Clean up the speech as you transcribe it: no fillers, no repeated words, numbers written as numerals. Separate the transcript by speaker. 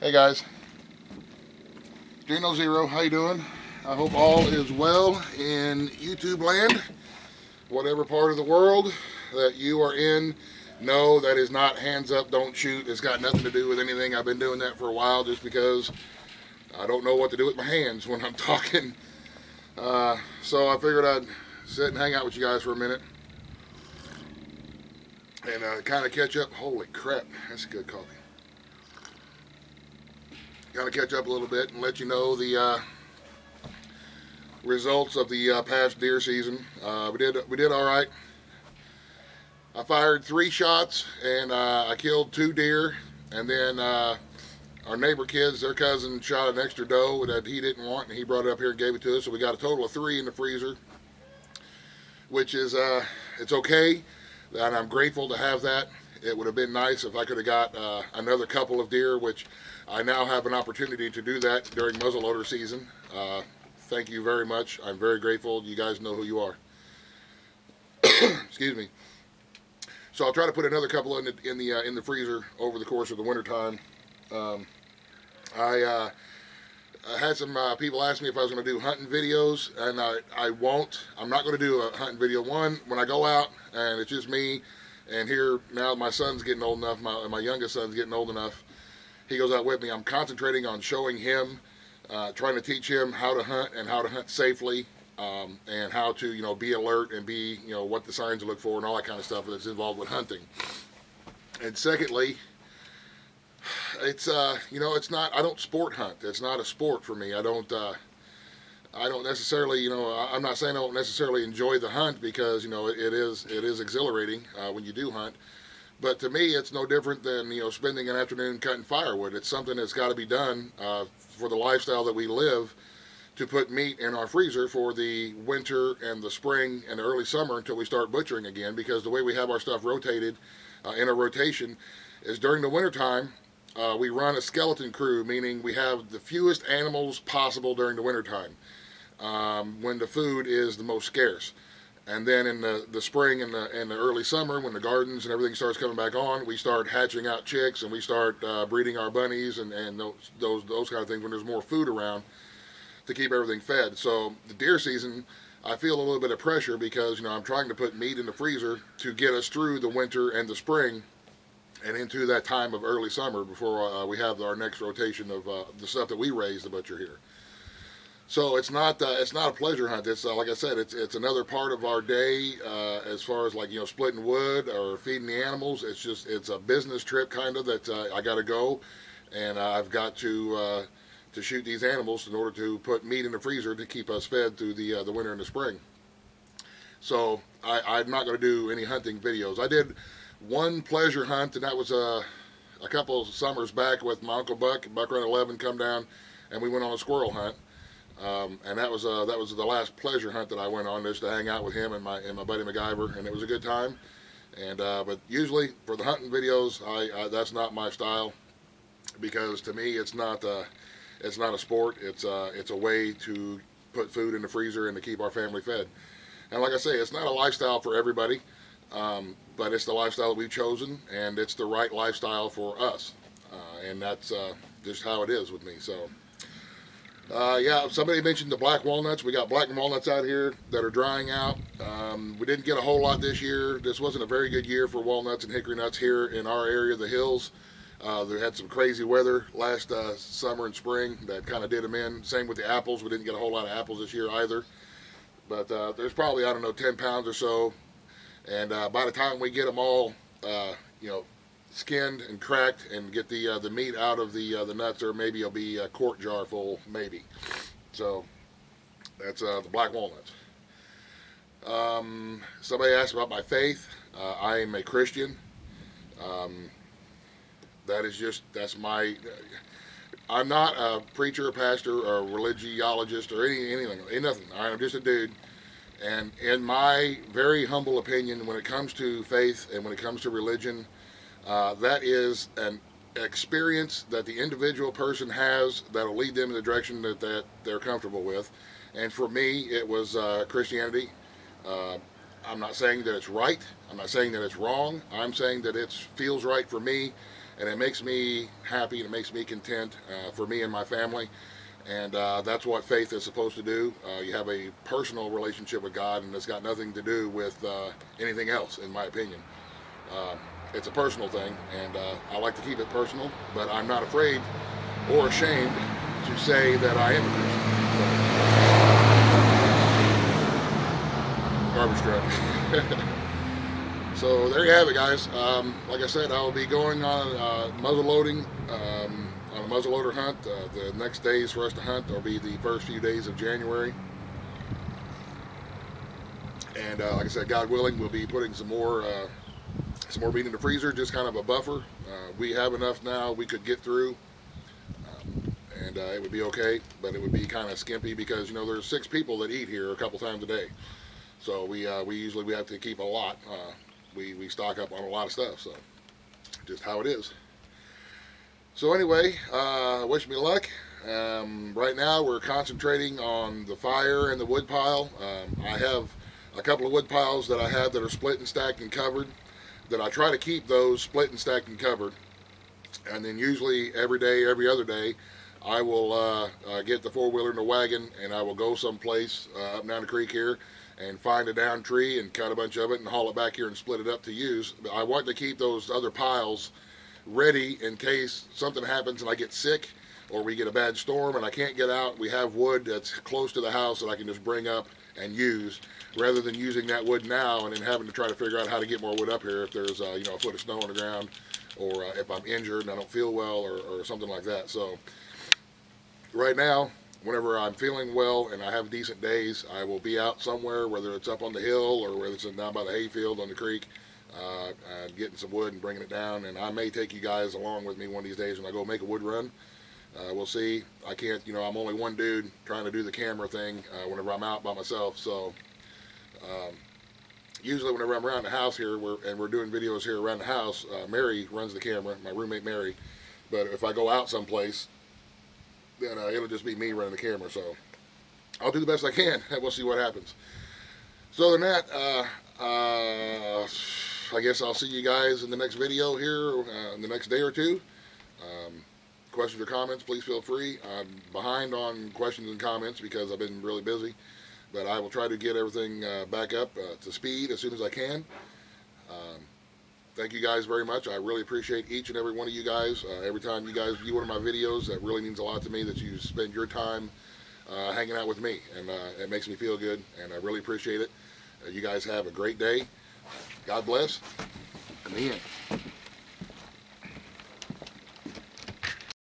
Speaker 1: Hey guys, Geno Zero, how you doing? I hope all is well in YouTube land, whatever part of the world that you are in. No, that is not hands up, don't shoot. It's got nothing to do with anything. I've been doing that for a while just because I don't know what to do with my hands when I'm talking. So I figured I'd sit and hang out with you guys for a minute and kind of catch up. Holy crap, that's good coffee. Kind of catch up a little bit and let you know the results of the past deer season. We did all right. I fired 3 shots and I killed 2 deer, and then our neighbor kids, their cousin shot an extra doe that he didn't want, and he brought it up here and gave it to us. So we got a total of 3 in the freezer, which is it's okay, and I'm grateful to have that. It would have been nice if I could have got another couple of deer, which I now have an opportunity to do that during muzzleloader season. Thank you very much. I'm very grateful. You guys know who you are. Excuse me. So I'll try to put another couple in the freezer over the course of the winter time. Um, I had some people ask me if I was going to do hunting videos, and I won't. I'm not going to do a hunting video. One, when I go out and it's just me, and here now my son's getting old enough, my youngest son's getting old enough, he goes out with me. I'm concentrating on showing him, trying to teach him how to hunt and how to hunt safely, and how to be alert and be what the signs to look for and all that kind of stuff that's involved with hunting. And secondly, it's it's not. I don't sport hunt. It's not a sport for me. I don't necessarily, I'm not saying I don't necessarily enjoy the hunt because it is exhilarating when you do hunt. But to me, it's no different than spending an afternoon cutting firewood. It's something that's got to be done for the lifestyle that we live, to put meat in our freezer for the winter and the spring and the early summer until we start butchering again. Because the way we have our stuff rotated in a rotation is during the wintertime, we run a skeleton crew, meaning we have the fewest animals possible during the wintertime, when the food is the most scarce. And then in the spring and the early summer, when the gardens and everything starts coming back on, we start hatching out chicks and we start breeding our bunnies and those kind of things when there's more food around to keep everything fed. So the deer season, I feel a little bit of pressure because I'm trying to put meat in the freezer to get us through the winter and the spring and into that time of early summer before we have our next rotation of the stuff that we raise the butcher here. So it's not a pleasure hunt. It's like I said, it's another part of our day as far as like splitting wood or feeding the animals. It's a business trip kind of that I got to go, and I've got to shoot these animals in order to put meat in the freezer to keep us fed through the winter and the spring. So I'm not going to do any hunting videos. I did one pleasure hunt, and that was a couple of summers back with my uncle Buck Run 11, come down, and we went on a squirrel hunt. And that was the last pleasure hunt that I went on, just to hang out with him and my buddy MacGyver, and it was a good time. And but usually for the hunting videos, that's not my style, because to me it's not a sport. It's a way to put food in the freezer and to keep our family fed. And like I say, it's not a lifestyle for everybody, but it's the lifestyle that we've chosen, and it's the right lifestyle for us. And that's just how it is with me. So. Yeah, somebody mentioned the black walnuts. We got black walnuts out here that are drying out. We didn't get a whole lot this year. This wasn't a very good year for walnuts and hickory nuts here in our area, the hills. They had some crazy weather last summer and spring that kind of did them in. Same with the apples. We didn't get a whole lot of apples this year either. But there's probably, I don't know, 10 pounds or so. And by the time we get them all, skinned and cracked and get the meat out of the nuts, or maybe it'll be a quart jar full, maybe. So that's the black walnuts. Somebody asked about my faith. I am a Christian. Um, that's my. I'm not a preacher, pastor, or religiologist, or anything. Ain't nothing. I'm just a dude. And in my very humble opinion, when it comes to faith and when it comes to religion, that is an experience that the individual person has that will lead them in the direction that they're comfortable with. And for me, it was Christianity. Uh, I'm not saying that it's right. I'm not saying that it's wrong. I'm saying that it feels right for me, and it makes me happy and it makes me content for me and my family. And that's what faith is supposed to do. You have a personal relationship with God, and it's got nothing to do with anything else, in my opinion. It's a personal thing, and I like to keep it personal, but I'm not afraid or ashamed to say that I am a Christian. Garbage truck. So there you have it, guys. Like I said, I will be going on muzzle loading, on a muzzleloader hunt. The next days for us to hunt will be the first few days of January. And like I said, God willing, we'll be putting some more meat in the freezer, just kind of a buffer. We have enough now we could get through, and it would be okay, but it would be kind of skimpy because, you know, there's 6 people that eat here a couple times a day. So we usually have to keep a lot. We stock up on a lot of stuff, so just how it is. So anyway, wish me luck. Right now we're concentrating on the fire and the wood pile. I have a couple of wood piles that I have that are split and stacked and covered, that I try to keep those split and stacked and covered. And then usually every day, every other day, I will get the 4-wheeler and the wagon, and I will go someplace up and down the creek here and find a down tree and cut a bunch of it and haul it back here and split it up to use. I want to keep those other piles ready in case something happens and I get sick, or we get a bad storm and I can't get out. We have wood that's close to the house that I can just bring up and use, rather than using that wood now and then having to try to figure out how to get more wood up here if there's you know, a foot of snow on the ground, or if I'm injured and I don't feel well, or something like that. So right now, whenever I'm feeling well and I have decent days, I will be out somewhere, whether it's up on the hill or whether it's down by the hayfield on the creek, getting some wood and bringing it down. And I may take you guys along with me one of these days when I go make a wood run. We'll see. I can't, you know, I'm only one dude trying to do the camera thing whenever I'm out by myself. So usually whenever I'm around the house here, we're doing videos here around the house, Mary runs the camera, my roommate Mary. But if I go out someplace, then it'll just be me running the camera. So I'll do the best I can, and we'll see what happens. So other than that, I guess I'll see you guys in the next video here in the next day or two. Questions or comments, please feel free. I'm behind on questions and comments because I've been really busy, but I will try to get everything back up to speed as soon as I can. Thank you guys very much. I really appreciate each and every one of you guys. Every time you guys view one of my videos, that really means a lot to me, that you spend your time hanging out with me, and it makes me feel good, and I really appreciate it. You guys have a great day. God bless. In the end.